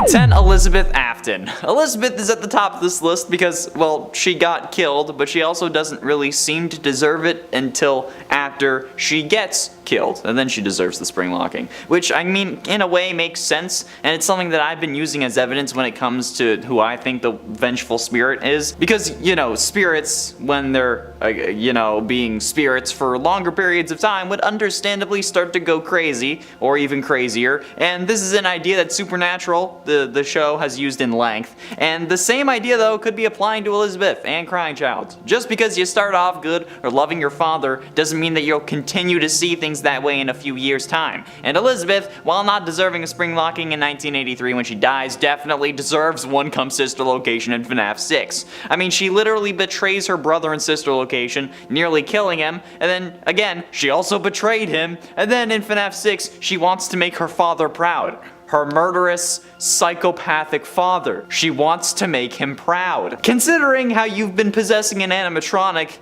At 10, Elizabeth Afton. Elizabeth is at the top of this list because, well, she got killed, but she also doesn't really seem to deserve it until after she gets killed, and then she deserves the spring locking. Which, I mean, in a way makes sense, and it's something that I've been using as evidence when it comes to who I think the vengeful spirit is. Because, you know, spirits, when they're, you know, being spirits for longer periods of time, would understandably start to go crazy, or even crazier, and this is an idea that Supernatural, the show, has used in length. And the same idea, though, could be applying to Elizabeth and Crying Child. Just because you start off good or loving your father doesn't mean that you'll continue to see things that way in a few years' time. And Elizabeth, while not deserving a spring locking in 1983 when she dies, definitely deserves one come sister location in FNAF 6. I mean, she literally betrays her brother and sister location, nearly killing him, and then, again, she also betrayed him, and then in FNAF 6, she wants to make her father proud. Her murderous, psychopathic father. She wants to make him proud. Considering how you've been possessing an animatronic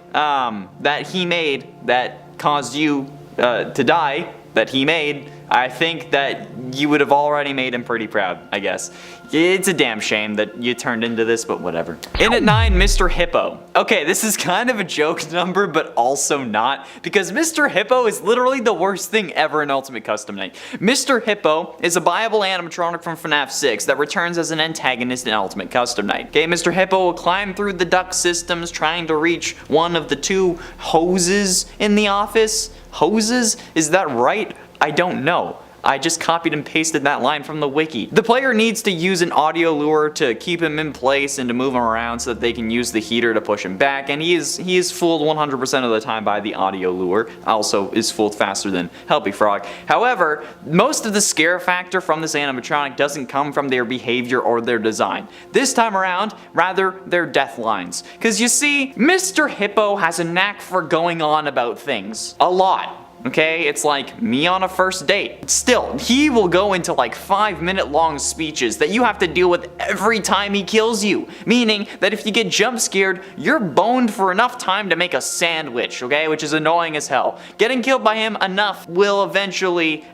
that he made that caused you to die, that he made, I think that you would have already made him pretty proud, I guess. It's a damn shame that you turned into this, but whatever. In at 9, Mr. Hippo. Okay, this is kind of a joke number, but also not, because Mr. Hippo is literally the worst thing ever in Ultimate Custom Night. Mr. Hippo is a viable animatronic from FNAF 6 that returns as an antagonist in Ultimate Custom Night. Okay, Mr. Hippo will climb through the duct systems trying to reach one of the 2 hoses in the office. Hoses? Is that right? I don't know. I just copied and pasted that line from the wiki. The player needs to use an audio lure to keep him in place and to move him around so that they can use the heater to push him back, and he is fooled 100% of the time by the audio lure. Also is fooled faster than Helpy Frog. However, most of the scare factor from this animatronic doesn't come from their behavior or their design. This time around, rather, their death lines. Cause you see, Mr. Hippo has a knack for going on about things. A lot. Okay, it's like me on a first date. Still, he will go into like 5-minute long speeches that you have to deal with every time he kills you. Meaning that if you get jump scared, you're boned for enough time to make a sandwich, okay? Which is annoying as hell. Getting killed by him enough will eventually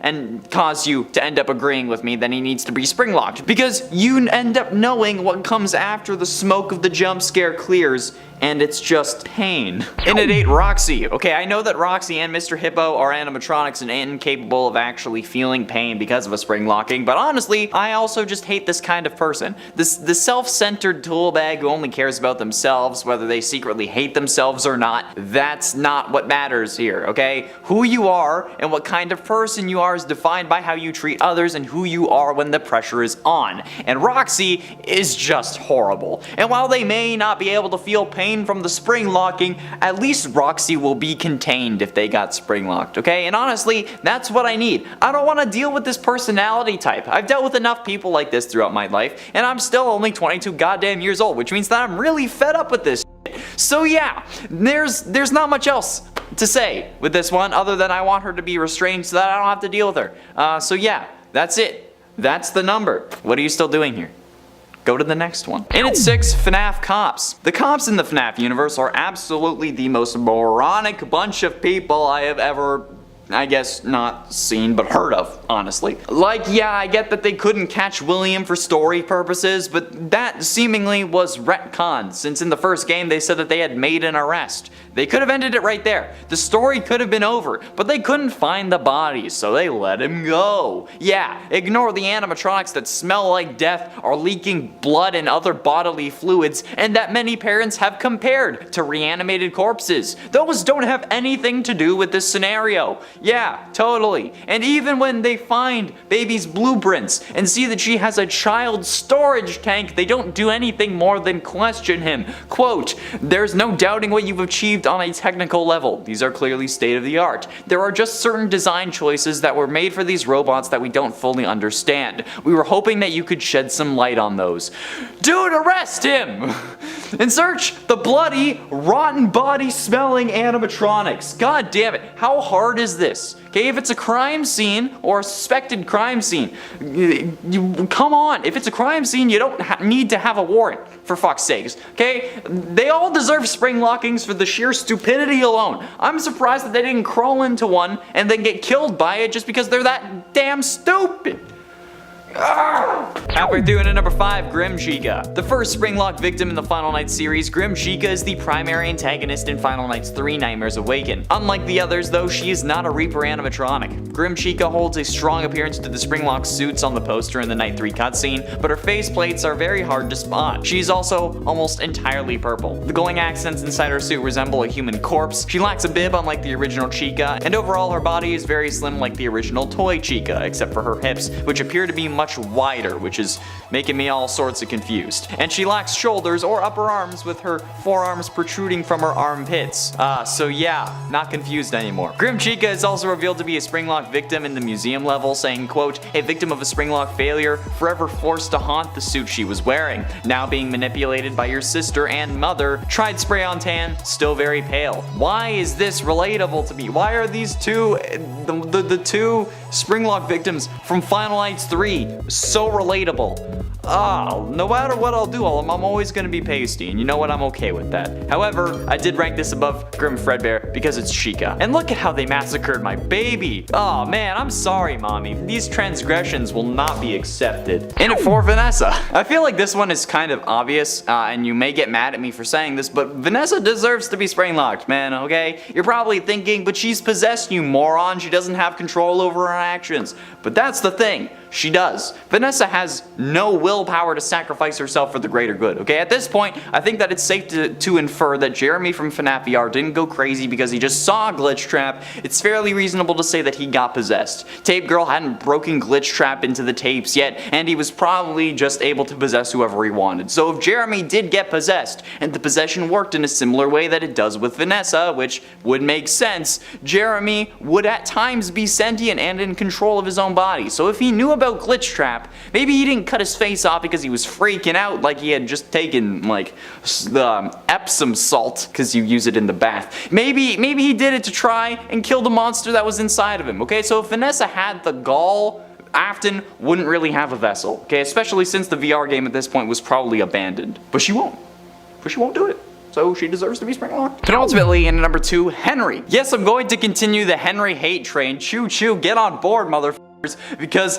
cause you to end up agreeing with me that he needs to be spring locked. Because you end up knowing what comes after the smoke of the jump scare clears, and it's just pain. In at 8, Roxy. Okay, I know that Roxy and Mr. Hippo are animatronics and incapable of actually feeling pain because of a spring locking, but honestly, I also just hate this kind of person. The self-centered tool bag who only cares about themselves, whether they secretly hate themselves or not. That's not what matters here, okay? Who you are and what kind of person you are is defined by how you treat others and who you are when the pressure is on. And Roxy is just horrible. And while they may not be able to feel pain from the spring locking, at least Roxy will be contained if they got spring locked, okay? And honestly, that's what I need. I don't want to deal with this personality type. I've dealt with enough people like this throughout my life, and I'm still only 22 goddamn years old, which means that I'm really fed up with this shit. So yeah, there's not much else to say with this one other than I want her to be restrained so that I don't have to deal with her. So yeah, that's it. That's the number. What are you still doing here? Go to the next one. In at 6, FNAF Cops. The cops in the FNAF universe are absolutely the most moronic bunch of people I have ever, I guess, not seen, but heard of, honestly. Like, yeah, I get that they couldn't catch William for story purposes, but that seemingly was retconned, since in the first game they said that they had made an arrest. They could have ended it right there. The story could have been over, but they couldn't find the bodies, so they let him go. Yeah, ignore the animatronics that smell like death, are leaking blood and other bodily fluids, and that many parents have compared to reanimated corpses. Those don't have anything to do with this scenario. Yeah, totally. And even when they find baby's blueprints and see that she has a child storage tank, they don't do anything more than question him. Quote, "There's no doubting what you've achieved on a technical level. These are clearly state of the art. There are just certain design choices that were made for these robots that we don't fully understand. We were hoping that you could shed some light on those." Dude, arrest him! And search the bloody, rotten body smelling animatronics. God damn it, how hard is this? Okay, if it's a crime scene or a suspected crime scene, come on, if it's a crime scene, you don't need to have a warrant, for fuck's sakes, okay? They all deserve spring lockings for the sheer stupidity alone. I'm surprised that they didn't crawl into one and then get killed by it just because they're that damn stupid. Halfway through into number 5, Grim Chica. The first Springlock victim in the Final Nights series, Grim Chica is the primary antagonist in Final Nights 3 Nightmares Awaken. Unlike the others though, she is not a Reaper animatronic. Grim Chica holds a strong appearance to the Springlock suits on the poster in the Night 3 cutscene, but her face plates are very hard to spot. She's also almost entirely purple. The glowing accents inside her suit resemble a human corpse. She lacks a bib unlike the original Chica, and overall her body is very slim like the original toy Chica, except for her hips, which appear to be much wider, which is making me all sorts of confused. And she lacks shoulders or upper arms, with her forearms protruding from her armpits. So yeah, not confused anymore. Grim Chica is also revealed to be a Springlock victim in the museum level, saying, quote, a victim of a Springlock failure, forever forced to haunt the suit she was wearing, now being manipulated by your sister and mother, tried spray on tan, still very pale. Why is this relatable to me? Why are these two, the two Springlock victims from Final Nights 3 so relatable? No matter what I'll do, I'm always gonna be pasty, and you know what, I'm okay with that. However, I did rank this above Grim Fredbear because it's Chica. And look at how they massacred my baby! Oh man, I'm sorry, mommy. These transgressions will not be accepted. In it for Vanessa. I feel like this one is kind of obvious, and you may get mad at me for saying this, but Vanessa deserves to be Springlocked, man, okay? You're probably thinking, but she's possessed, you moron. She doesn't have control over her actions. But that's the thing. She does. Vanessa has no willpower to sacrifice herself for the greater good, okay? At this point, I think that it's safe to infer that Jeremy from FNAF VR didn't go crazy because he just saw a glitch trap. It's fairly reasonable to say that he got possessed. Tape Girl hadn't broken glitch trap into the tapes yet, and he was probably just able to possess whoever he wanted. So if Jeremy did get possessed, and the possession worked in a similar way that it does with Vanessa, which would make sense, Jeremy would at times be sentient and in control of his own body. So if he knew about glitch trap, maybe he didn't cut his face off because he was freaking out like he had just taken like the Epsom salt because you use it in the bath. Maybe he did it to try and kill the monster that was inside of him, okay? So if Vanessa had the gall, AFTON wouldn't really have a vessel, okay? Especially since the VR game at this point was probably abandoned. But she won't. But she won't do it. So she deserves to be Springlocked. Penultimately, in number 2, Henry. Yes, I'm going to continue the Henry hate train. Choo choo, get on board, motherfuckers. Because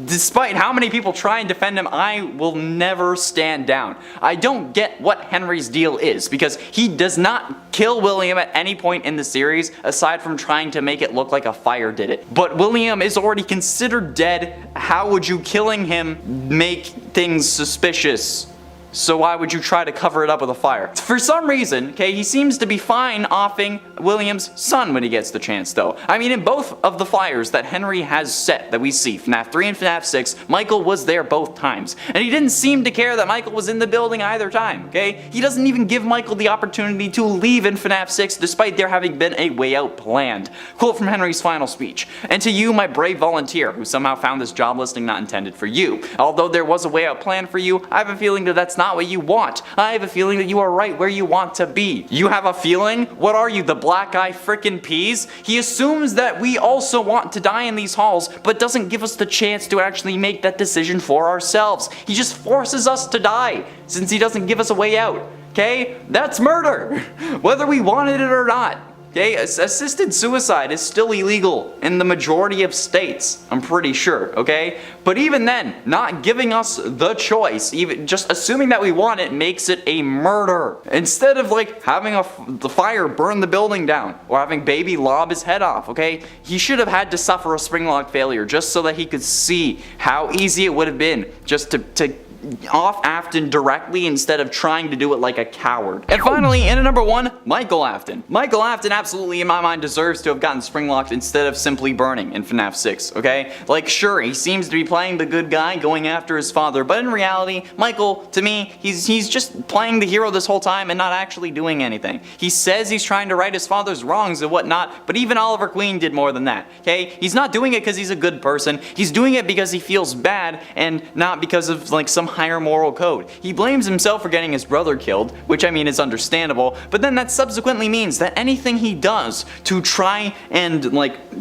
despite how many people try and defend him, I will never stand down. I don't get what Henry's deal is, because he does not kill William at any point in the series, aside from trying to make it look like a fire did it. But William is already considered dead. How would you killing him make things suspicious? So why would you try to cover it up with a fire? For some reason, okay, he seems to be fine offing William's son when he gets the chance though. I mean, in both of the fires that Henry has set that we see, FNAF 3 and FNAF 6, Michael was there both times. And he didn't seem to care that Michael was in the building either time, okay? He doesn't even give Michael the opportunity to leave in FNAF 6 despite there having been a way out planned. Quote from Henry's final speech. And to you, my brave volunteer, who somehow found this job listing not intended for you. Although there was a way out planned for you, I have a feeling that that's not what you want. I have a feeling that you are right where you want to be. You have a feeling? What are you, the black eye frickin' peas? He assumes that we also want to die in these halls, but doesn't give us the chance to actually make that decision for ourselves. He just forces us to die, since he doesn't give us a way out. Okay? That's murder! Whether we wanted it or not. Okay, assisted suicide is still illegal in the majority of states, I'm pretty sure, okay? But even then, not giving us the choice, even just assuming that we want it, makes it a murder. Instead of like having the fire burn the building down, or having baby lob his head off, okay? He should have had to suffer a Springlock failure just so that he could see how easy it would have been just to off AFTON directly instead of trying to do it like a coward. And finally, in at number 1, Michael AFTON. Michael AFTON absolutely, in my mind, deserves to have gotten Springlocked instead of simply burning in FNAF 6, okay? Like, sure, he seems to be playing the good guy, going after his father, but in reality, Michael, to me, he's just playing the hero this whole time and not actually doing anything. He says he's trying to right his father's wrongs and whatnot, but even Oliver Queen did more than that, okay? He's not doing it because he's a good person. He's doing it because he feels bad and not because of, like, some higher moral code. He blames himself for getting his brother killed, which I mean is understandable, but then that subsequently means that anything he does to try and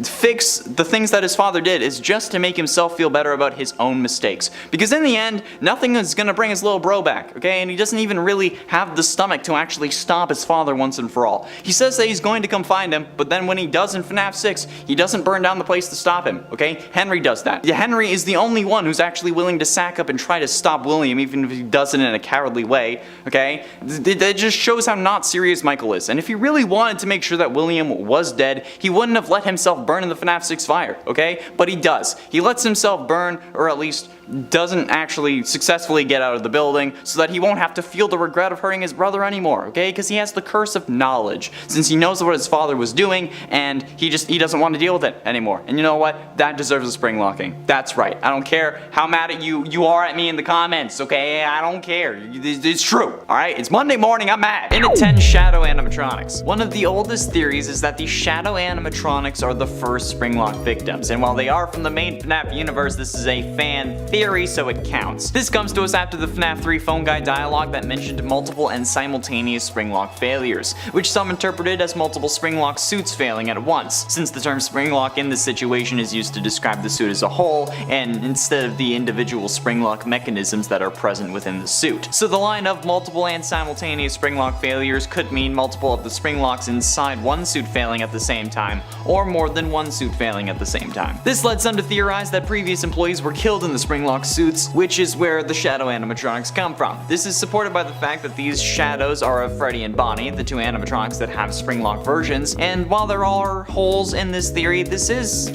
fix the things that his father did is just to make himself feel better about his own mistakes. Because in the end, nothing is gonna bring his little bro back, okay? And he doesn't even really have the stomach to actually stop his father once and for all. He says that he's going to come find him, but then when he does in FNAF 6, he doesn't burn down the place to stop him, okay? Henry does that. Yeah, Henry is the only one who's actually willing to sack up and try to stop William, even if he does it in a cowardly way, okay? It just shows how not serious Michael is. And if he really wanted to make sure that William was dead, he wouldn't have let himself burn in the FNAF 6 fire, okay? But he does. He lets himself burn, or at least doesn't actually successfully get out of the building, so that he won't have to feel the regret of hurting his brother anymore, okay? Because he has the curse of knowledge, since he knows what his father was doing, and he doesn't want to deal with it anymore. And you know what? That deserves a spring locking. That's right. I don't care how mad at you are at me in the comments, okay? I don't care. It's true, alright? It's Monday morning, I'm mad. In at 10, Shadow Animatronics. One of the oldest theories is that the Shadow Animatronics are the first Springlock victims, and while they are from the main FNAF universe, this is a fan theory, so it counts. This comes to us after the FNAF 3 phone guide dialogue that mentioned multiple and simultaneous Springlock failures, which some interpreted as multiple Springlock suits failing at once, since the term Springlock in this situation is used to describe the suit as a whole, and instead of the individual Springlock mechanisms that are present within the suit. So the line of multiple and simultaneous Springlock failures could mean multiple of the Springlocks inside one suit failing at the same time, or more than one suit failing at the same time. This led some to theorize that previous employees were killed in the Springlock suits, which is where the Shadow Animatronics come from. This is supported by the fact that these shadows are of Freddy and Bonnie, the two animatronics that have Springlock versions, and while there are holes in this theory, this is,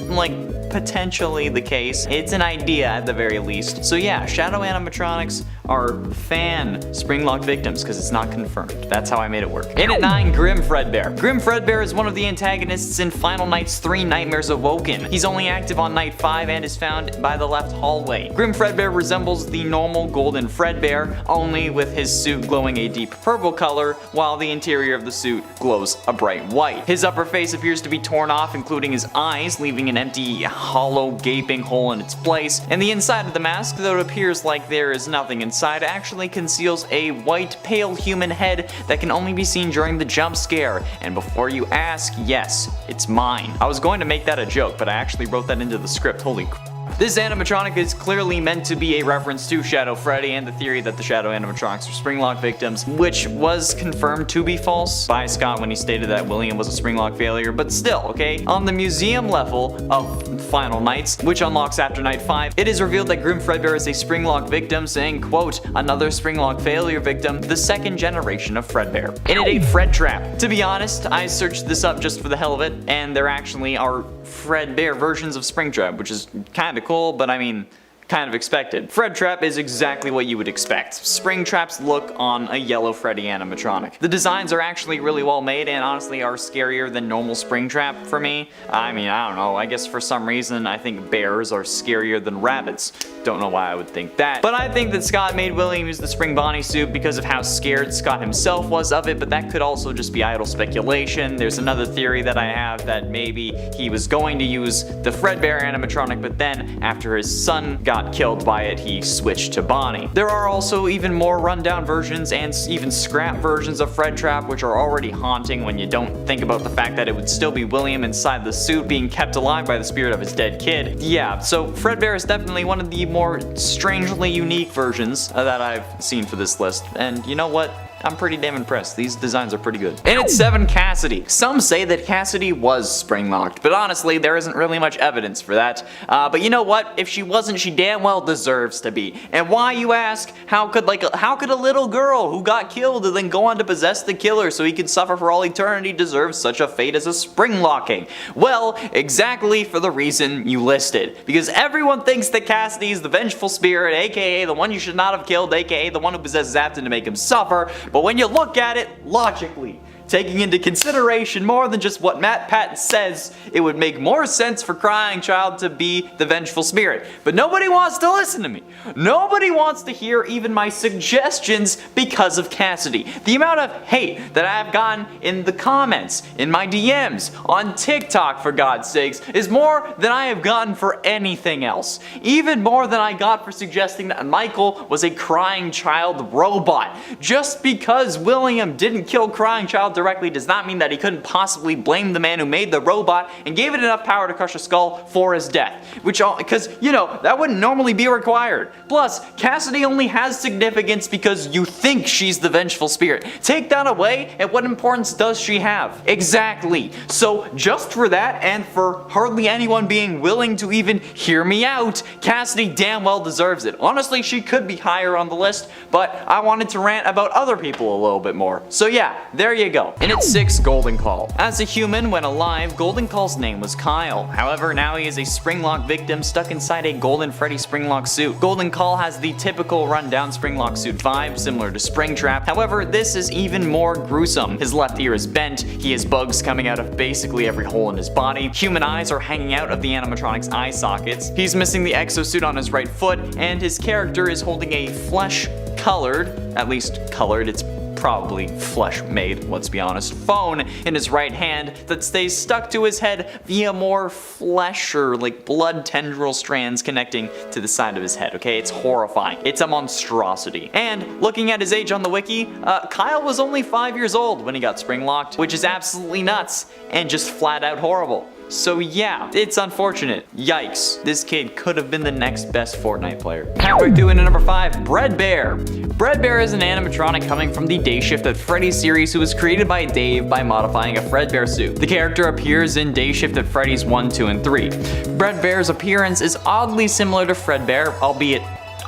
potentially the case. It's an idea at the very least. So yeah, Shadow Animatronics are fan Springlock victims, because it's not confirmed. That's how I made it work. In at 9, Grim Fredbear. Grim Fredbear is one of the antagonists in Final Nights 3 Nightmares Awoken. He's only active on night 5 and is found by the left hallway. Grim Fredbear resembles the normal golden Fredbear, only with his suit glowing a deep purple color, while the interior of the suit glows a bright white. His upper face appears to be torn off, including his eyes, leaving an empty, hollow, gaping hole in its place, and the inside of the mask, though it appears like there is nothing inside, actually conceals a white, pale human head that can only be seen during the jump scare. And before you ask, yes, it's mine. I was going to make that a joke, but I actually wrote that into the script. Holy crap. This animatronic is clearly meant to be a reference to Shadow Freddy and the theory that the Shadow Animatronics are Springlock victims, which was confirmed to be false by Scott when he stated that William was a Springlock failure, but still, okay? On the museum level of Final Nights, which unlocks after night 5, it is revealed that Grim Fredbear is a Springlock victim, saying, quote, another Springlock failure victim, the second generation of Fredbear. In at 8, Fred Trap. To be honest, I searched this up just for the hell of it, and there actually are Fredbear versions of Springtrap, which is kinda cool, but I mean, kind of expected. Fred Trap is exactly what you would expect. Springtrap's look on a yellow Freddy animatronic. The designs are actually really well made and honestly are scarier than normal Springtrap for me. I mean, I don't know, I guess for some reason I think bears are scarier than rabbits. Don't know why I would think that. But I think that Scott made William use the Spring Bonnie suit because of how scared Scott himself was of it, but that could also just be idle speculation. There's another theory that I have that maybe he was going to use the Fredbear animatronic, but then after his son got killed by it, he switched to Bonnie. There are also even more rundown versions and even scrap versions of Fred Trap, which are already haunting when you don't think about the fact that it would still be William inside the suit being kept alive by the spirit of his dead kid. Yeah, so Fredbear is definitely one of the more strangely unique versions that I've seen for this list, and you know what? I'm pretty damn impressed. These designs are pretty good. And at 7, Cassidy. Some say that Cassidy was spring-locked, but honestly, there isn't really much evidence for that. But you know what? If she wasn't, she damn well deserves to be. And why, you ask? How could a little girl who got killed and then go on to possess the killer so he could suffer for all eternity deserve such a fate as a spring-locking? Well, exactly for the reason you listed. Because everyone thinks that Cassidy is the vengeful spirit, aka the one you should not have killed, aka the one who possesses AFTON to make him suffer. But when you look at it logically, taking into consideration more than just what Matt Patton says, it would make more sense for Crying Child to be the vengeful spirit. But nobody wants to listen to me. Nobody wants to hear even my suggestions because of Cassidy. The amount of hate that I have gotten in the comments, in my DMs, on TikTok for God's sakes, is more than I have gotten for anything else. Even more than I got for suggesting that Michael was a Crying Child robot. Just because William didn't kill Crying Child directly does not mean that he couldn't possibly blame the man who made the robot and gave it enough power to crush a skull for his death. Because, you know, that wouldn't normally be required. Plus, Cassidy only has significance because you think she's the vengeful spirit. Take that away, and what importance does she have? Exactly. So, just for that, and for hardly anyone being willing to even hear me out, Cassidy damn well deserves it. Honestly, she could be higher on the list, but I wanted to rant about other people a little bit more. So yeah, there you go. In its 6th, Golden Call. As a human, when alive, Golden Call's name was Kyle. However, now he is a Springlock victim stuck inside a Golden Freddy Springlock suit. Golden Call has the typical rundown Springlock suit vibe, similar to Springtrap. However, this is even more gruesome. His left ear is bent, he has bugs coming out of basically every hole in his body, human eyes are hanging out of the animatronics eye sockets, he's missing the exosuit on his right foot, and his character is holding a flesh-colored, at least colored, it's probably flesh-made, let's be honest, phone in his right hand that stays stuck to his head via more flesh or like blood tendril strands connecting to the side of his head, okay? It's horrifying. It's a monstrosity. And looking at his age on the wiki, Kyle was only 5 years old when he got spring-locked, which is absolutely nuts and just flat out horrible. So yeah, it's unfortunate. Yikes. This kid could have been the next best Fortnite player. Halfway through into number 5, Bread Bear. Bread Bear is an animatronic coming from the Day Shift at Freddy series who was created by Dave by modifying a Fredbear suit. The character appears in Day Shift at Freddy's 1, 2, and 3. Bread Bear's appearance is oddly similar to Fredbear, albeit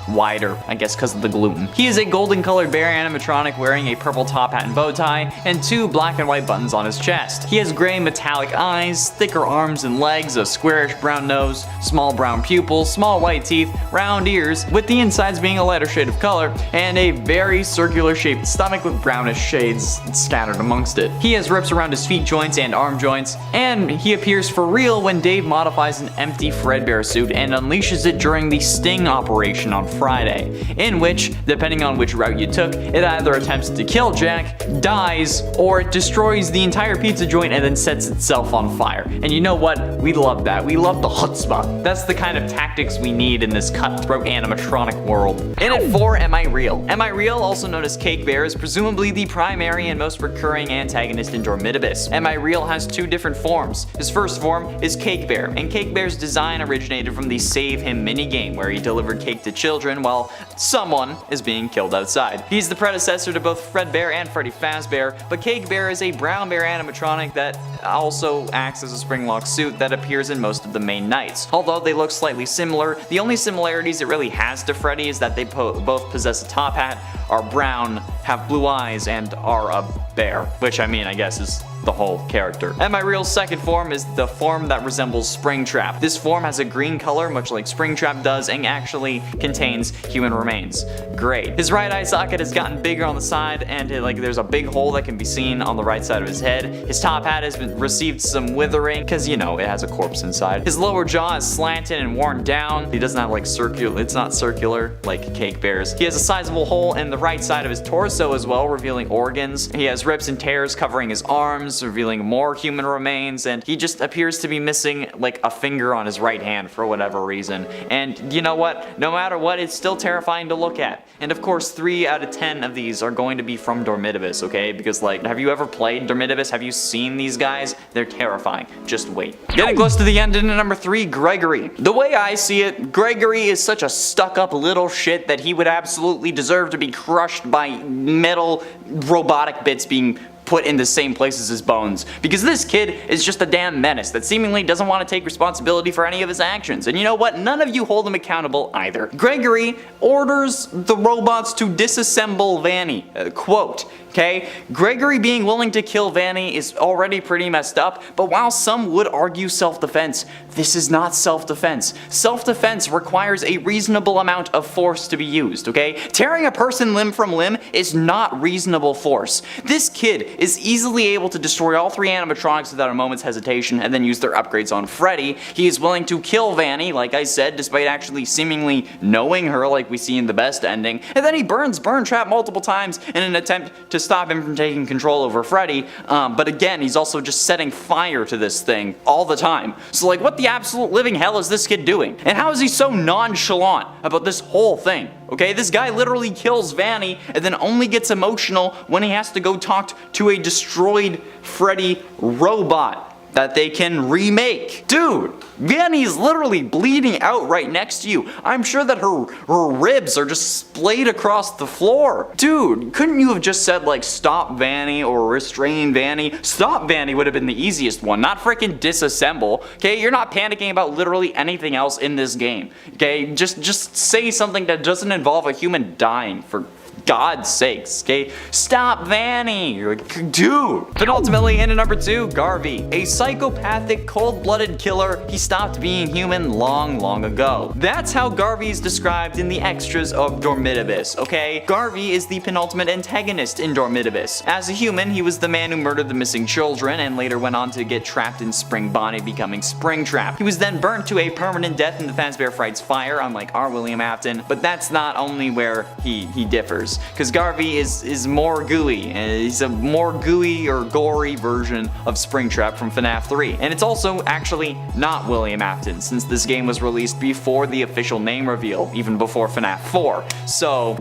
wider, I guess because of the gluten. He is a golden colored bear animatronic wearing a purple top hat and bow tie, and 2 black and white buttons on his chest. He has gray metallic eyes, thicker arms and legs, a squarish brown nose, small brown pupils, small white teeth, round ears, with the insides being a lighter shade of color, and a very circular shaped stomach with brownish shades scattered amongst it. He has rips around his feet joints and arm joints, and he appears for real when Dave modifies an empty Fredbear suit and unleashes it during the Sting operation on Friday, in which, depending on which route you took, it either attempts to kill Jack, dies, or it destroys the entire pizza joint and then sets itself on fire. And you know what? We love that. We love the chutzpah. That's the kind of tactics we need in this cutthroat animatronic world. In at 4, Am I Real? Am I Real, also known as Cake Bear, is presumably the primary and most recurring antagonist in Dormitibus. Am I Real has 2 different forms. His first form is Cake Bear, and Cake Bear's design originated from the Save Him minigame, where he delivered cake to children while someone is being killed outside. He's the predecessor to both Fredbear and Freddy Fazbear, but Cake Bear is a brown bear animatronic that also acts as a Springlock suit that appears in most of the main nights. Although they look slightly similar, the only similarities it really has to Freddy is that they both possess a top hat, are brown, have blue eyes, and are a bear, which I mean I guess is the whole character. Am I Real's second form is the form that resembles Springtrap. This form has a green color much like Springtrap does and actually contains human remains. Great. His right eye socket has gotten bigger on the side and there's a big hole that can be seen on the right side of his head. His top hat has received some withering because you know it has a corpse inside. His lower jaw is slanted and worn down. He doesn't have it's not circular like Cake Bear's. He has a sizable hole in the right side of his torso as well, revealing organs. He has rips and tears covering his arms, revealing more human remains, and he just appears to be missing like a finger on his right hand for whatever reason. And you know what? No matter what, it's still terrifying to look at. And of course, 3 out of 10 of these are going to be from Dormitibus, okay? Because like, have you ever played Dormitibus? Have you seen these guys? They're terrifying. Just wait. Getting close to the end, into number 3, Gregory. The way I see it, Gregory is such a stuck-up little shit that he would absolutely deserve to be crushed by metal robotic bits being put in the same place as his bones, because this kid is just a damn menace that seemingly doesn't want to take responsibility for any of his actions. And you know what? None of you hold him accountable either. Gregory orders the robots to disassemble Vanny. Quote, okay? Gregory being willing to kill Vanny is already pretty messed up, but while some would argue self-defense, this is not self-defense. Self-defense requires a reasonable amount of force to be used, okay? Tearing a person limb from limb is not reasonable force. This kid is easily able to destroy all 3 animatronics without a moment's hesitation and then use their upgrades on Freddy. He is willing to kill Vanny, like I said, despite actually seemingly knowing her like we see in the best ending, and then he burns Burn Trap multiple times in an attempt to stop him from taking control over Freddy, but again, he's also just setting fire to this thing all the time. So like, what the absolute living hell is this kid doing? And how is he so nonchalant about this whole thing? Okay, this guy literally kills Vanny and then only gets emotional when he has to go talk to a destroyed Freddy robot that they can remake. Dude, Vanny's literally bleeding out right next to you. I'm sure that her ribs are just splayed across the floor. Dude, couldn't you have just said like stop Vanny or restrain Vanny? Stop Vanny would have been the easiest one, not freaking disassemble. Okay, you're not panicking about literally anything else in this game. Okay, just say something that doesn't involve a human dying, for God's sakes, okay? Stop Vanny! You're like, dude! But ultimately, in at number 2, Garvey. A psychopathic, cold-blooded killer, he stopped being human long ago. That's how Garvey is described in the extras of Dormitibus, okay? Garvey is the penultimate antagonist in Dormitibus. As a human, he was the man who murdered the missing children and later went on to get trapped in Spring Bonnie, becoming Springtrap. He was then burnt to a permanent death in the Fazbear Frights fire, unlike our William Afton, but that's not only where he differs. Because Garvey is more gooey, and he's a more gooey or gory version of Springtrap from FNAF 3. And it's also actually not William Afton, since this game was released before the official name reveal, even before FNAF 4. So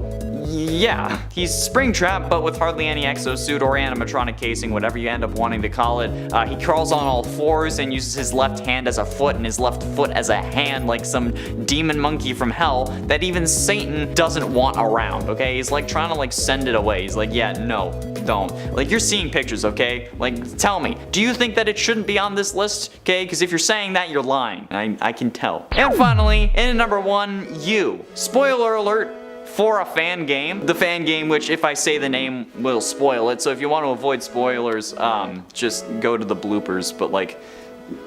yeah, he's Springtrap, but with hardly any exosuit or animatronic casing, whatever you end up wanting to call it. He crawls on all 4s and uses his left hand as a foot and his left foot as a hand, like some demon monkey from hell that even Satan doesn't want around, okay? He's like trying to like send it away. He's like, yeah, no, don't. Like, you're seeing pictures, okay? Like, tell me, do you think that it shouldn't be on this list, okay? Because if you're saying that, you're lying. I can tell. And finally, in at number 1, you. Spoiler alert for a fan game. The fan game, which if I say the name will spoil it, so if you want to avoid spoilers, just go to the bloopers, but like,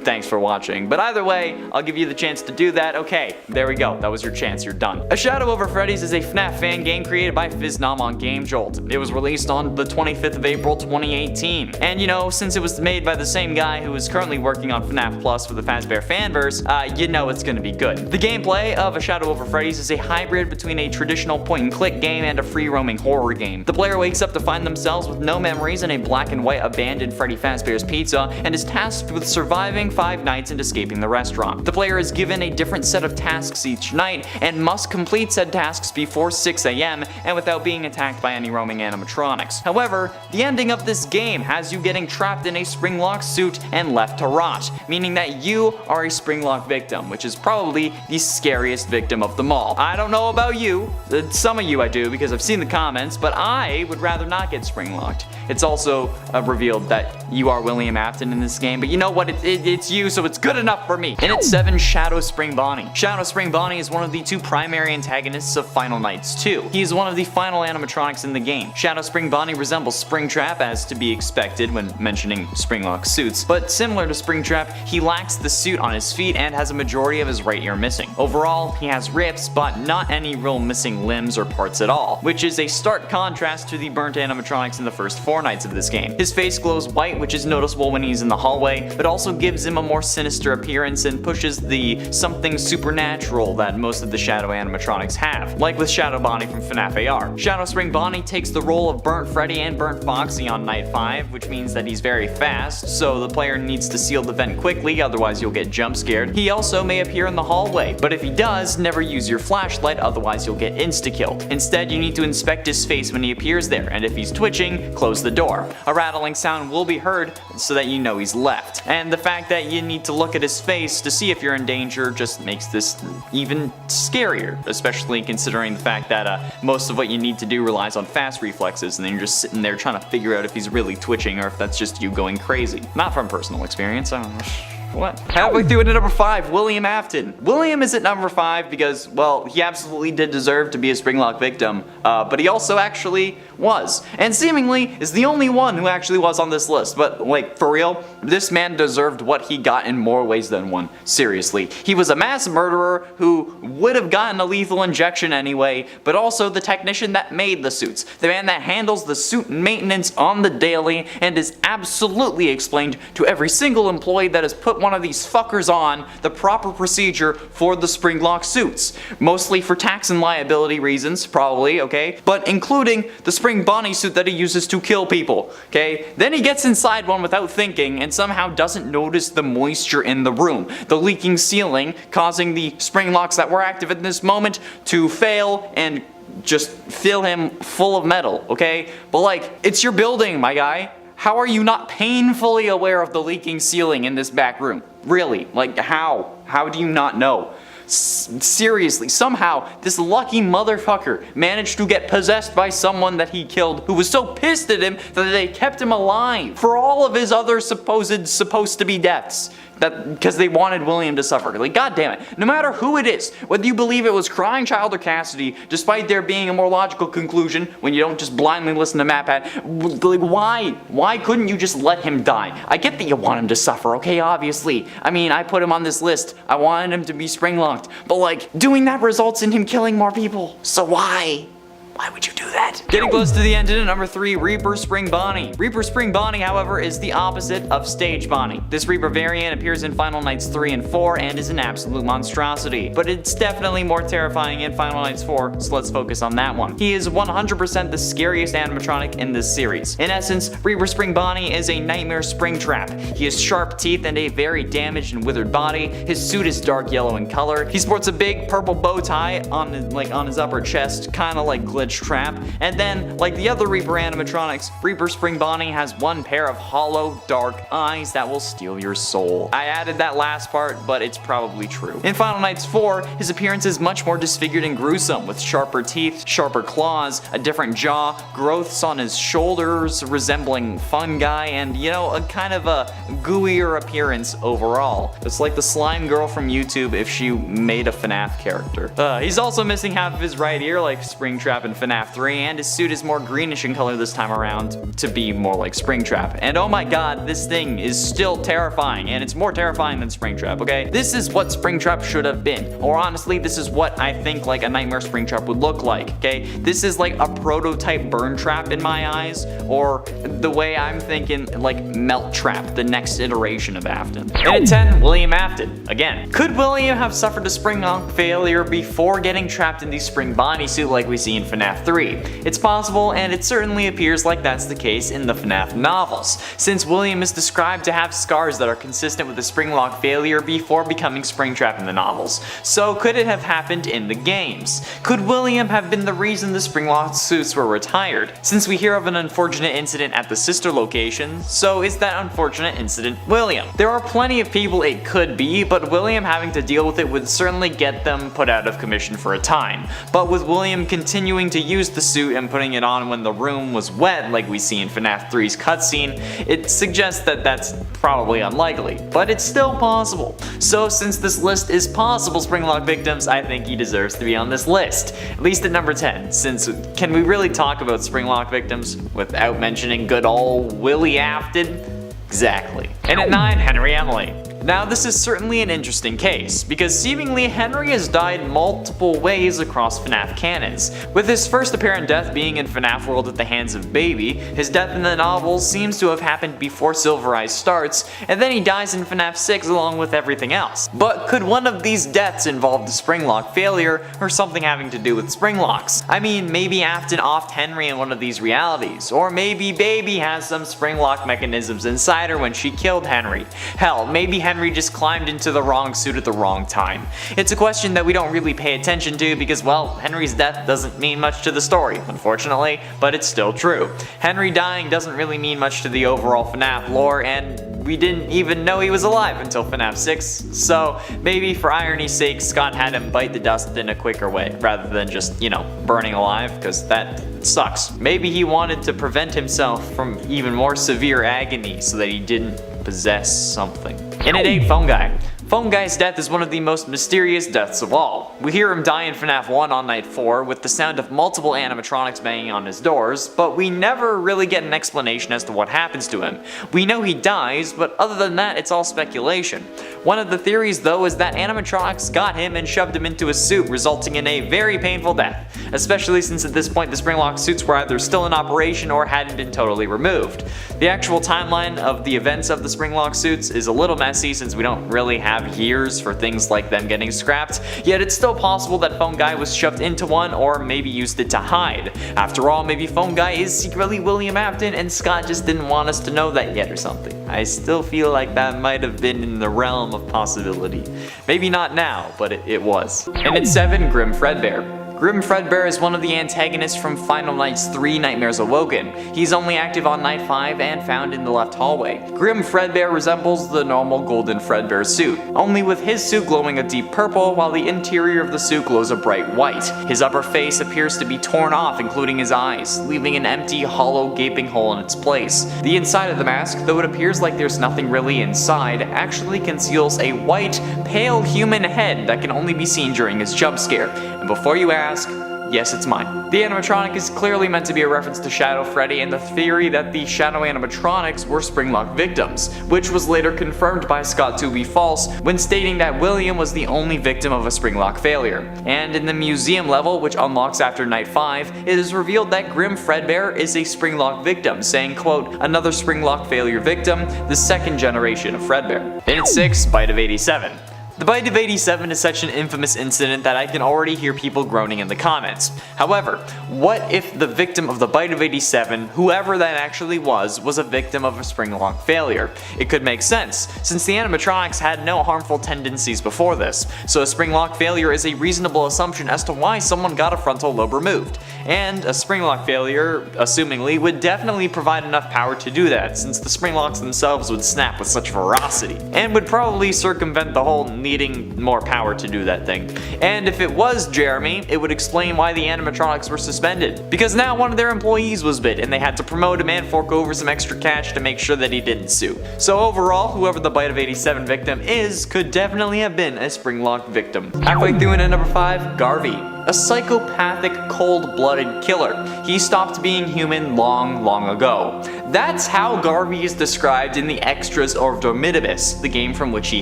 thanks for watching. But either way, I'll give you the chance to do that. Okay, there we go. That was your chance. You're done. A Shadow Over Freddy's is a FNAF fan game created by Fiznom on GameJolt. It was released on the 25th of April 2018. And you know, since it was made by the same guy who is currently working on FNAF Plus for the Fazbear Fanverse, you know it's gonna be good. The gameplay of A Shadow Over Freddy's is a hybrid between a traditional point-and-click game and a free-roaming horror game. The player wakes up to find themselves with no memories in a black and white abandoned Freddy Fazbear's Pizza and is tasked with surviving 5 nights and escaping the restaurant. The player is given a different set of tasks each night and must complete said tasks before 6 AM and without being attacked by any roaming animatronics. However, the ending of this game has you getting trapped in a Springlock suit and left to rot, meaning that you are a Springlock victim, which is probably the scariest victim of them all. I don't know about you, some of you I do because I've seen the comments, but I would rather not get Springlocked. It's also revealed that you are William Afton in this game, but you know what, it's you, so it's good enough for me. In at 7, Shadow Spring Bonnie. Shadow Spring Bonnie is one of the 2 primary antagonists of Final Nights 2. He is one of the final animatronics in the game. Shadow Spring Bonnie resembles Springtrap, as to be expected when mentioning Springlock suits, but similar to Springtrap, he lacks the suit on his feet and has a majority of his right ear missing. Overall, he has rips, but not any real missing limbs or parts at all, which is a stark contrast to the burnt animatronics in the first 4 nights of this game. His face glows white, which is noticeable when he's in the hallway, but also gives him a more sinister appearance and pushes the something supernatural that most of the Shadow animatronics have, like with Shadow Bonnie from FNAF AR. Shadow Spring Bonnie takes the role of Burnt Freddy and Burnt Foxy on night 5, which means that he's very fast, so the player needs to seal the vent quickly, otherwise you'll get jump scared. He also may appear in the hallway, but if he does, never use your flashlight, otherwise you'll get insta-killed. Instead, you need to inspect his face when he appears there, and if he's twitching, close the door. A rattling sound will be heard so that you know he's left. And the fact that you need to look at his face to see if you're in danger just makes this even scarier, especially considering the fact that most of what you need to do relies on fast reflexes, and then you're just sitting there trying to figure out if he's really twitching or if that's just you going crazy. Not from personal experience, I don't know. What? Halfway through into number 5, William Afton. William is at number 5 because, well, he absolutely did deserve to be a Springlock victim, but he also actually was. And seemingly is the only one who actually was on this list. But, like, for real, this man deserved what he got in more ways than one. Seriously. He was a mass murderer who would have gotten a lethal injection anyway, but also the technician that made the suits. The man that handles the suit maintenance on the daily and is absolutely explained to every single employee that has put one of these fuckers on the proper procedure for the Springlock suits. Mostly for tax and liability reasons, probably, okay? But including the Spring Bonnie suit that he uses to kill people, okay? Then he gets inside one without thinking and somehow doesn't notice the moisture in the room. The leaking ceiling causing the Springlocks that were active at this moment to fail and just fill him full of metal, okay? But like, it's your building, my guy. How are you not painfully aware of the leaking ceiling in this back room? Really? Like, how? How do you not know? Seriously, somehow this lucky motherfucker managed to get possessed by someone that he killed who was so pissed at him that they kept him alive for all of his other supposed to be deaths. Because they wanted William to suffer. Like, god damn it. No matter who it is, whether you believe it was Crying Child or Cassidy, despite there being a more logical conclusion when you don't just blindly listen to MatPat, like, why? Why couldn't you just let him die? I get that you want him to suffer, okay, obviously. I mean, I put him on this list. I wanted him to be Springlocked. But like, doing that results in him killing more people. So why? Why would you do that? Getting close to the end into number 3, Reaper Spring Bonnie. Reaper Spring Bonnie, however, is the opposite of Stage Bonnie. This Reaper variant appears in Final Nights 3 and 4 and is an absolute monstrosity. But it's definitely more terrifying in Final Nights 4, so let's focus on that one. He is 100% the scariest animatronic in this series. In essence, Reaper Spring Bonnie is a nightmare spring trap. He has sharp teeth and a very damaged and withered body. His suit is dark yellow in color. He sports a big purple bow tie on his upper chest, kind of like Glitch Trap. And then, like the other Reaper animatronics, Reaper Spring Bonnie has one pair of hollow, dark eyes that will steal your soul. I added that last part, but it's probably true. In Final Nights 4, his appearance is much more disfigured and gruesome, with sharper teeth, sharper claws, a different jaw, growths on his shoulders resembling fungi, and, you know, a kind of a gooier appearance overall. It's like the slime girl from YouTube if she made a FNAF character. He's also missing half of his right ear like Springtrap and FNAF 3, and his suit is more greenish in color this time around to be more like Springtrap. And oh my god, this thing is still terrifying, and it's more terrifying than Springtrap, okay? This is what Springtrap should have been. Or honestly, this is what I think like a Nightmare Springtrap would look like, okay? This is like a prototype Burn Trap in my eyes, or the way I'm thinking, like Melt Trap, the next iteration of Afton. And at 10, William Afton. Again, could William have suffered a Springlock failure before getting trapped in the Spring Bonnie suit like we see in FNAF 3? It's possible, and it certainly appears like that's the case in the FNAF novels, since William is described to have scars that are consistent with the Springlock failure before becoming Springtrap in the novels. So could it have happened in the games? Could William have been the reason the Springlock suits were retired? Since we hear of an unfortunate incident at the sister location, so is that unfortunate incident William? There are plenty of people it could be, but William having to deal with it would certainly get them put out of commission for a time. But with William continuing to use the suit and putting it on when the room was wet like we see in FNAF 3's cutscene, it suggests that that's probably unlikely, but it's still possible. So since this list is possible Springlock victims, I think he deserves to be on this list, at least at number 10, since can we really talk about Springlock victims without mentioning good old Willie Afton? Exactly. And at 9, Henry Emily. Now this is certainly an interesting case, because seemingly Henry has died multiple ways across FNAF canons, with his first apparent death being in FNAF World at the hands of Baby. His death in the novels seems to have happened before Silver Eyes starts, and then he dies in FNAF 6 along with everything else. But could one of these deaths involve the Springlock failure, or something having to do with Springlocks? I mean, maybe Afton offed Henry in one of these realities, or maybe Baby has some Springlock mechanisms inside her when she killed Henry. Hell, maybe Henry just climbed into the wrong suit at the wrong time. It's a question that we don't really pay attention to because, well, Henry's death doesn't mean much to the story, unfortunately, but it's still true. Henry dying doesn't really mean much to the overall FNAF lore, and we didn't even know he was alive until FNAF 6, so maybe for irony's sake, Scott had him bite the dust in a quicker way, rather than just, you know, burning alive, because that sucks. Maybe he wanted to prevent himself from even more severe agony so that he didn't possess something. And at 8, Phone Guy. Phone Guy's death is one of the most mysterious deaths of all. We hear him die in FNAF 1 on night 4 with the sound of multiple animatronics banging on his doors, but we never really get an explanation as to what happens to him. We know he dies, but other than that it's all speculation. One of the theories though is that animatronics got him and shoved him into a suit, resulting in a very painful death, especially since at this point the Springlock suits were either still in operation or hadn't been totally removed. The actual timeline of the events of the Springlock suits is a little messy since we don't really have years for things like them getting scrapped, yet it's still possible that Phone Guy was shoved into one or maybe used it to hide. After all, maybe Phone Guy is secretly William Afton and Scott just didn't want us to know that yet or something. I still feel like that might have been in the realm of possibility. Maybe not now, but it was. And at 7, Grim Fredbear. Grim Fredbear is one of the antagonists from Final Nights 3 Nightmares Awoken. He's only active on night 5 and found in the left hallway. Grim Fredbear resembles the normal golden Fredbear suit, only with his suit glowing a deep purple while the interior of the suit glows a bright white. His upper face appears to be torn off, including his eyes, leaving an empty, hollow, gaping hole in its place. The inside of the mask, though it appears like there's nothing really inside, actually conceals a white, pale human head that can only be seen during his jump scare. And before you ask, yes, it's mine. The animatronic is clearly meant to be a reference to Shadow Freddy and the theory that the Shadow animatronics were Springlock victims, which was later confirmed by Scott to be false when stating that William was the only victim of a Springlock failure. And in the museum level, which unlocks after night 5, it is revealed that Grim Fredbear is a Springlock victim, saying, quote, another Springlock failure victim, the second generation of Fredbear. And at 6, Bite of 87. The Bite of 87 is such an infamous incident that I can already hear people groaning in the comments. However, what if the victim of the Bite of 87, whoever that actually was a victim of a Springlock failure? It could make sense, since the animatronics had no harmful tendencies before this, so a Springlock failure is a reasonable assumption as to why someone got a frontal lobe removed. And a Springlock failure, assumingly, would definitely provide enough power to do that, since the Springlocks themselves would snap with such ferocity, and would probably circumvent the whole needing more power to do that thing. And if it was Jeremy, it would explain why the animatronics were suspended, because now one of their employees was bit and they had to promote him and fork over some extra cash to make sure that he didn't sue. So overall, whoever the Bite of 87 victim is could definitely have been a Springlock victim. Halfway through and at number 5, Garvey. A psychopathic, cold-blooded killer. He stopped being human long ago. That's how Garvey is described in the extras of Dormitibus, the game from which he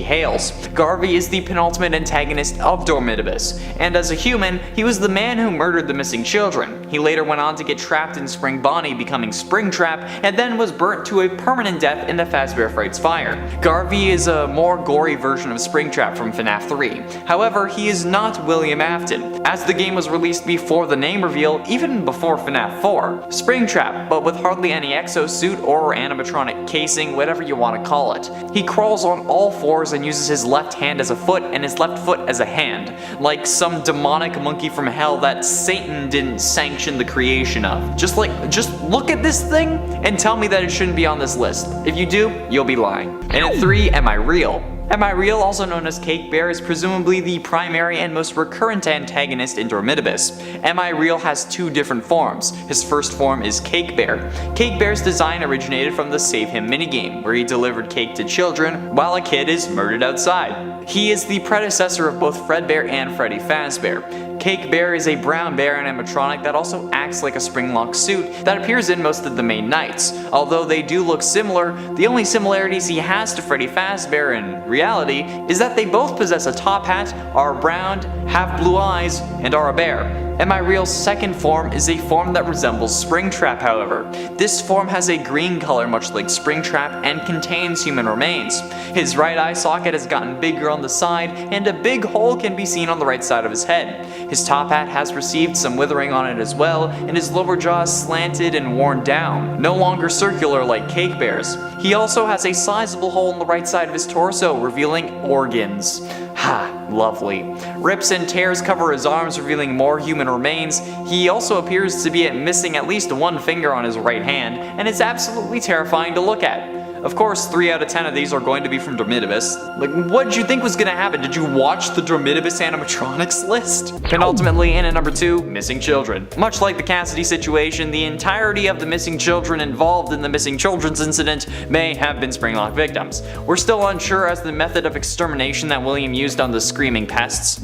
hails. Garvey is the penultimate antagonist of Dormitibus, and as a human, he was the man who murdered the missing children. He later went on to get trapped in Spring Bonnie, becoming Springtrap, and then was burnt to a permanent death in the Fazbear Frights fire. Garvey is a more gory version of Springtrap from FNAF 3. However, he is not William Afton, as the game was released before the name reveal, even before FNAF 4. Springtrap, but with hardly any exosuit or animatronic casing, whatever you want to call it. He crawls on all fours and uses his left hand as a foot and his left foot as a hand, like some demonic monkey from hell that Satan didn't sanction the creation of. Just look at this thing and tell me that it shouldn't be on this list. If you do, you'll be lying. And at 3, Am I Real? Am I Real, also known as Cake Bear, is presumably the primary and most recurrent antagonist in Dormitibus. Am I Real has 2 different forms. His first form is Cake Bear. Cake Bear's design originated from the Save Him minigame, where he delivered cake to children while a kid is murdered outside. He is the predecessor of both Fredbear and Freddy Fazbear. Cake Bear is a brown bear animatronic that also acts like a Springlock suit that appears in most of the main nights. Although they do look similar, the only similarities he has to Freddy Fazbear in reality is that they both possess a top hat, are brown, have blue eyes, and are a bear. Am I Real's second form is a form that resembles Springtrap, however. This form has a green color much like Springtrap and contains human remains. His right eye socket has gotten bigger on the side and a big hole can be seen on the right side of his head. His top hat has received some withering on it as well, and his lower jaw is slanted and worn down, no longer circular like Cake Bear's. He also has a sizable hole in the right side of his torso, revealing organs. Ha, lovely. Rips and tears cover his arms, revealing more human remains. He also appears to be missing at least one finger on his right hand, and it's absolutely terrifying to look at. Of course, 3 out of 10 of these are going to be from Dromitibus. Like, what did you think was gonna happen? Did you watch the Dromitibus animatronics list? And ultimately, in at number 2, missing children. Much like the Cassidy situation, the entirety of the missing children involved in the missing children's incident may have been Springlock victims. We're still unsure as to the method of extermination that William used on the screaming pests.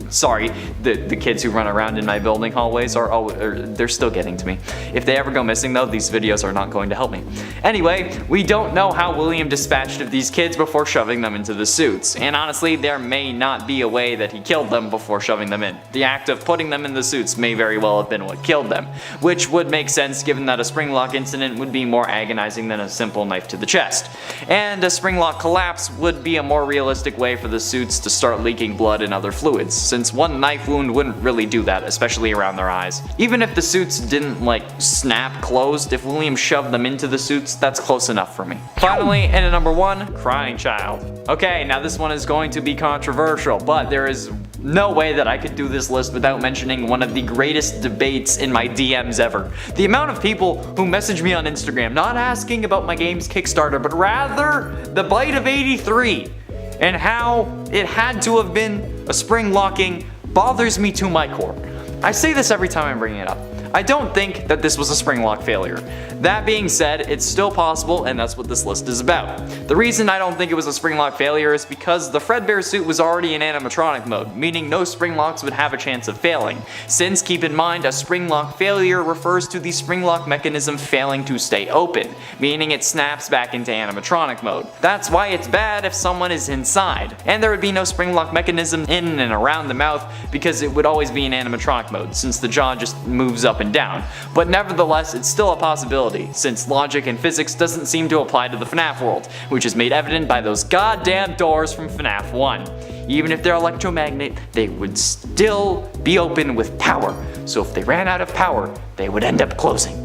Sorry, the kids who run around in my building hallways they're still getting to me. If they ever go missing though, these videos are not going to help me. Anyway, we don't know how William dispatched of these kids before shoving them into the suits, and honestly, there may not be a way that he killed them before shoving them in. The act of putting them in the suits may very well have been what killed them, which would make sense given that a Springlock incident would be more agonizing than a simple knife to the chest. And a Springlock collapse would be a more realistic way for the suits to start leaking blood and other fluids, since one knife wound wouldn't really do that, especially around their eyes. Even if the suits didn't like snap closed, if William shoved them into the suits, that's close enough for me. Finally, and at number 1, crying child. Okay, now this one is going to be controversial, but there is no way that I could do this list without mentioning one of the greatest debates in my DMs ever. The amount of people who message me on Instagram not asking about my game's Kickstarter, but rather the bite of 83 and how it had to have been a spring locking bothers me to my core. I say this every time I'm bringing it up. I don't think that this was a Springlock failure. That being said, it's still possible, and that's what this list is about. The reason I don't think it was a Springlock failure is because the Fredbear suit was already in animatronic mode, meaning no Springlocks would have a chance of failing. Since, keep in mind, a Springlock failure refers to the Springlock mechanism failing to stay open, meaning it snaps back into animatronic mode. That's why it's bad if someone is inside, and there would be no Springlock mechanism in and around the mouth because it would always be in animatronic mode, since the jaw just moves up and down. But nevertheless, it's still a possibility, since logic and physics doesn't seem to apply to the FNAF world, which is made evident by those goddamn doors from FNAF 1. Even if they're electromagnet, they would still be open with power, so if they ran out of power, they would end up closing.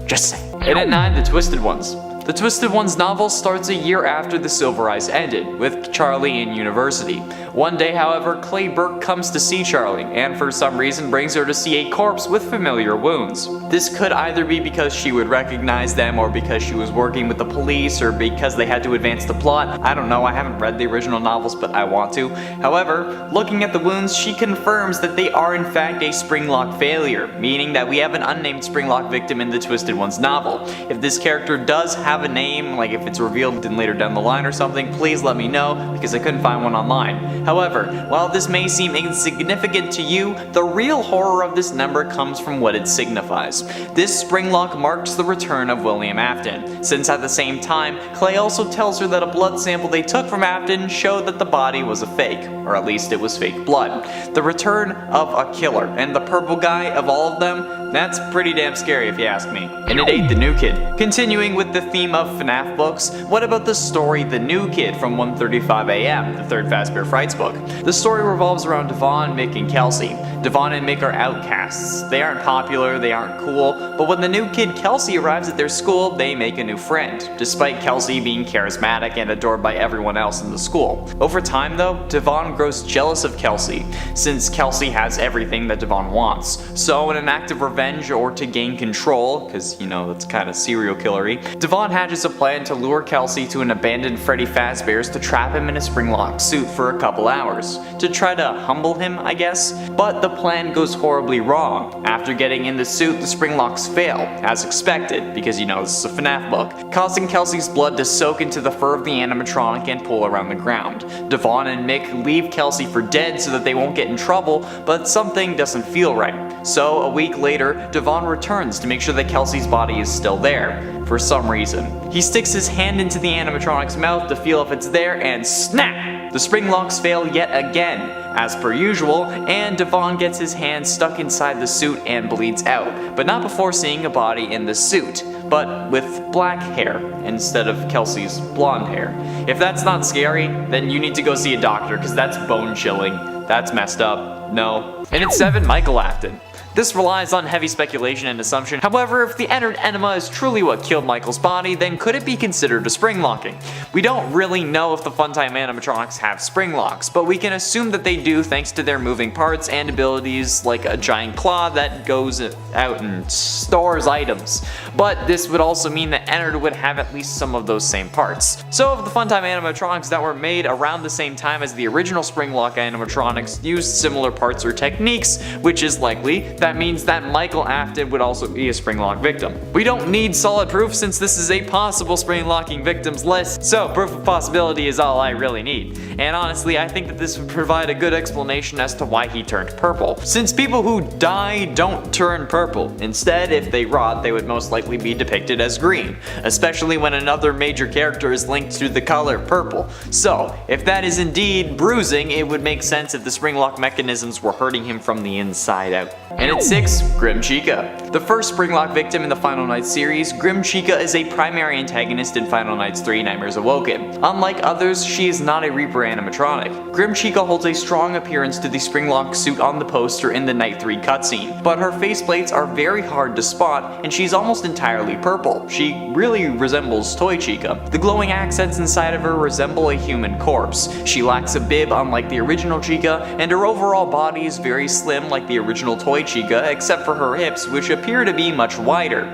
Just saying. And at 9, the Twisted Ones. The Twisted Ones novel starts a year after the Silver Eyes ended, with Charlie in university. One day, however, Clay Burke comes to see Charlie, and for some reason brings her to see a corpse with familiar wounds. This could either be because she would recognize them, or because she was working with the police, or because they had to advance the plot. I don't know, I haven't read the original novels, but I want to. However, looking at the wounds, she confirms that they are in fact a Springlock failure, meaning that we have an unnamed Springlock victim in the Twisted Ones novel. If this character does have a name, like if it's revealed in later down the line or something, please let me know, because I couldn't find one online. However, while this may seem insignificant to you, the real horror of this number comes from what it signifies. This Springlock marks the return of William Afton, since at the same time, Clay also tells her that a blood sample they took from Afton showed that the body was a fake, or at least it was fake blood. The return of a killer, and the purple guy of all of them, that's pretty damn scary if you ask me. And it ain't the new kid. Continuing with the theme of FNAF books, what about the story The New Kid from 1:35 AM, the third Fazbear Frights book? The story revolves around Devon, Mick, and Kelsey. Devon and Mick are outcasts. They aren't popular, they aren't cool, but when the new kid Kelsey arrives at their school, they make a new friend, despite Kelsey being charismatic and adored by everyone else in the school. Over time though, Devon grows jealous of Kelsey, since Kelsey has everything that Devon wants. So in an act of revenge or to gain control, because you know that's kind of serial killery, Devon hatches a plan to lure Kelsey to an abandoned Freddy Fazbear's to trap him in a Springlock suit for a couple hours, to try to humble him, I guess. But the plan goes horribly wrong. After getting in the suit, the Springlocks fail, as expected, because you know this is a FNAF book, causing Kelsey's blood to soak into the fur of the animatronic and pull around the ground. Devon and Mick leave Kelsey for dead so that they won't get in trouble, but something doesn't feel right. So a week later, Devon returns to make sure that Kelsey's body is still there. For some reason. He sticks his hand into the animatronic's mouth to feel if it's there, and snap! The Springlocks fail yet again, as per usual, and Devon gets his hand stuck inside the suit and bleeds out, but not before seeing a body in the suit, but with black hair instead of Kelsey's blonde hair. If that's not scary, then you need to go see a doctor, because that's bone chilling. That's messed up. No. And at 7, Michael Afton. This relies on heavy speculation and assumption. However, if the entered enema is truly what killed Michael's body, then could it be considered a spring locking? We don't really know if the Funtime animatronics have spring locks, but we can assume that they do thanks to their moving parts and abilities like a giant claw that goes out and stores items. But this would also mean that Ennard would have at least some of those same parts. So if the Funtime animatronics that were made around the same time as the original Springlock animatronics used similar parts or techniques, which is likely, that means that Michael AFTON would also be a Springlock victim. We don't need solid proof since this is a possible spring locking victims list, so proof of possibility is all I really need. And honestly, I think that this would provide a good explanation as to why he turned purple, since people who die don't turn purple. Instead, if they rot, they would most likely be depicted as green, especially when another major character is linked to the color purple. So, if that is indeed bruising, it would make sense if the Springlock mechanisms were hurting him from the inside out. And at 6, Grim Chica. The first Springlock victim in the Final Nights series, Grim Chica is a primary antagonist in Final Nights 3 Nightmares Awoken. Unlike others, she is not a Reaper animatronic. Grim Chica holds a strong appearance to the Springlock suit on the poster in the Night 3 cutscene, but her faceplates are very hard to spot and she's almost entirely purple. She really resembles Toy Chica. The glowing accents inside of her resemble a human corpse. She lacks a bib unlike the original Chica, and her overall body is very slim like the original Toy Chica, except for her hips, which appear to be much wider.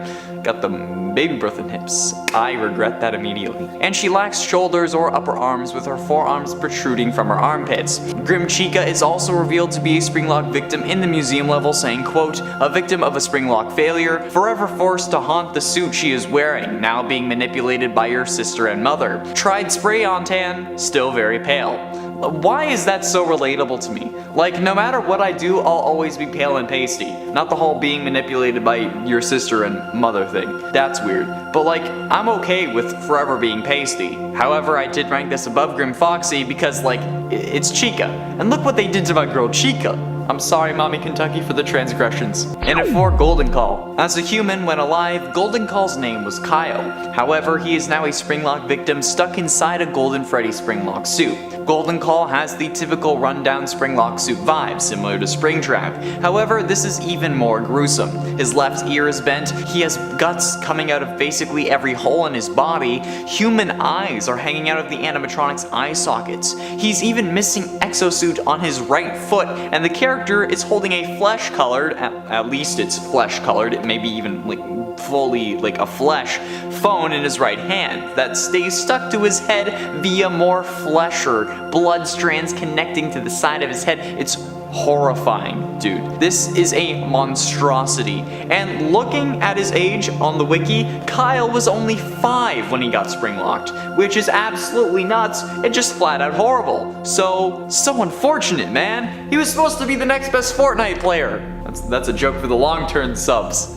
Got the baby birth in hips. I regret that immediately. And she lacks shoulders or upper arms, with her forearms protruding from her armpits. Grim Chica is also revealed to be a Springlock victim in the museum level, saying, quote, "A victim of a Springlock failure, forever forced to haunt the suit she is wearing, now being manipulated by your sister and mother. Tried spray on tan, still very pale." Why is that so relatable to me? Like, no matter what I do, I'll always be pale and pasty. Not the whole being manipulated by your sister and mother thing. That's weird. But like, I'm okay with forever being pasty. However, I did rank this above Grim Foxy because like, it's Chica. And look what they did to my girl Chica. I'm sorry, Mommy Kentucky, for the transgressions. And at 4, Golden Call. As a human, when alive, Golden Call's name was Kyle. However, he is now a Springlock victim stuck inside a Golden Freddy Springlock suit. Golden Call has the typical rundown Springlock suit vibe, similar to Springtrap. However, this is even more gruesome. His left ear is bent, he has guts coming out of basically every hole in his body, human eyes are hanging out of the animatronic's eye sockets. He's even missing exosuit on his right foot, and the character is holding a flesh-colored, at least it's flesh-colored, it may be even like fully like a flesh, phone in his right hand that stays stuck to his head via more flesh or blood strands connecting to the side of his head. It's horrifying, dude. This is a monstrosity. And looking at his age on the wiki, Kyle was only 5 when he got springlocked, which is absolutely nuts and just flat out horrible. So unfortunate, man. He was supposed to be the next best Fortnite player. That's a joke for the long-term subs.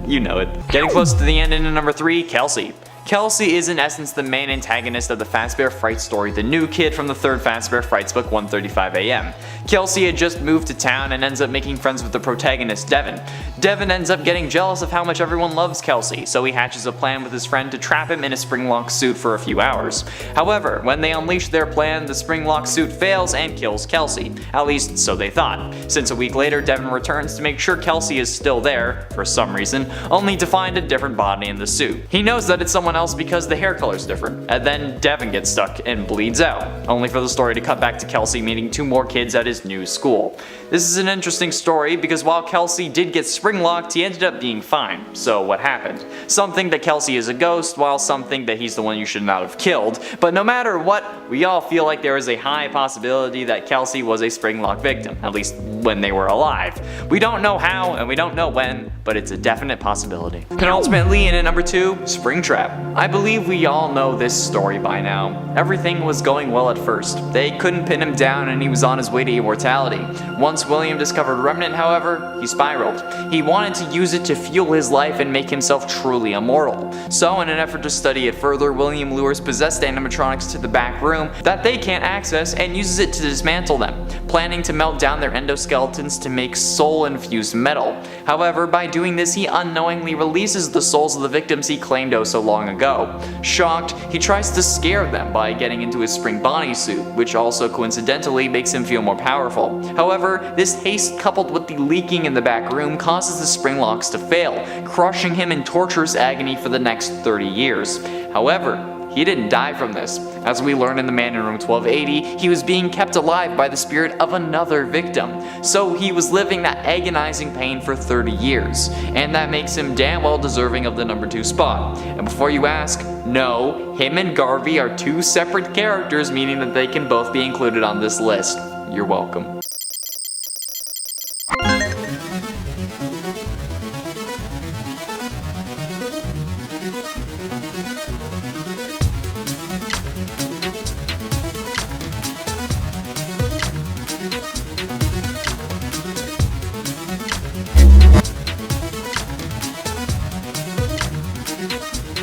You know it. Getting close to the end into number 3, Kelsey. Kelsey is in essence the main antagonist of the Fazbear Fright story, the new kid from the third Fazbear Frights book 135 AM. Kelsey had just moved to town and ends up making friends with the protagonist, Devin. Devin ends up getting jealous of how much everyone loves Kelsey, so he hatches a plan with his friend to trap him in a Springlock suit for a few hours. However, when they unleash their plan, the Springlock suit fails and kills Kelsey. At least, so they thought. Since a week later, Devin returns to make sure Kelsey is still there, for some reason, only to find a different body in the suit. He knows that it's someone else because the hair color's different, and then Devin gets stuck and bleeds out, only for the story to cut back to Kelsey meeting 2 more kids at his new school. This is an interesting story because while Kelsey did get springlocked, he ended up being fine. So what happened? Some think that Kelsey is a ghost, while some think that he's the one you should not have killed. But no matter what, we all feel like there is a high possibility that Kelsey was a Springlock victim, at least when they were alive. We don't know how and we don't know when, but it's a definite possibility. Penultimately, in at number 2, Springtrap. I believe we all know this story by now. Everything was going well at first. They couldn't pin him down and he was on his way to immortality. Once William discovered Remnant, however, he spiraled. He wanted to use it to fuel his life and make himself truly immortal. So in an effort to study it further, William lures possessed animatronics to the back room that they can't access and uses it to dismantle them, planning to melt down their endoskeletons to make soul-infused metal. However, by doing this, he unknowingly releases the souls of the victims he claimed oh so long ago. Shocked, he tries to scare them by getting into his spring Bonnie suit, which also coincidentally makes him feel more powerful. However, this haste coupled with the leaking in the back room causes the spring locks to fail, crushing him in torturous agony for the next 30 years. However, he didn't die from this. As we learn in the Man in Room 1280, he was being kept alive by the spirit of another victim. So he was living that agonizing pain for 30 years. And that makes him damn well deserving of the number 2 spot. And before you ask, no, him and Garvey are 2 separate characters, meaning that they can both be included on this list. You're welcome.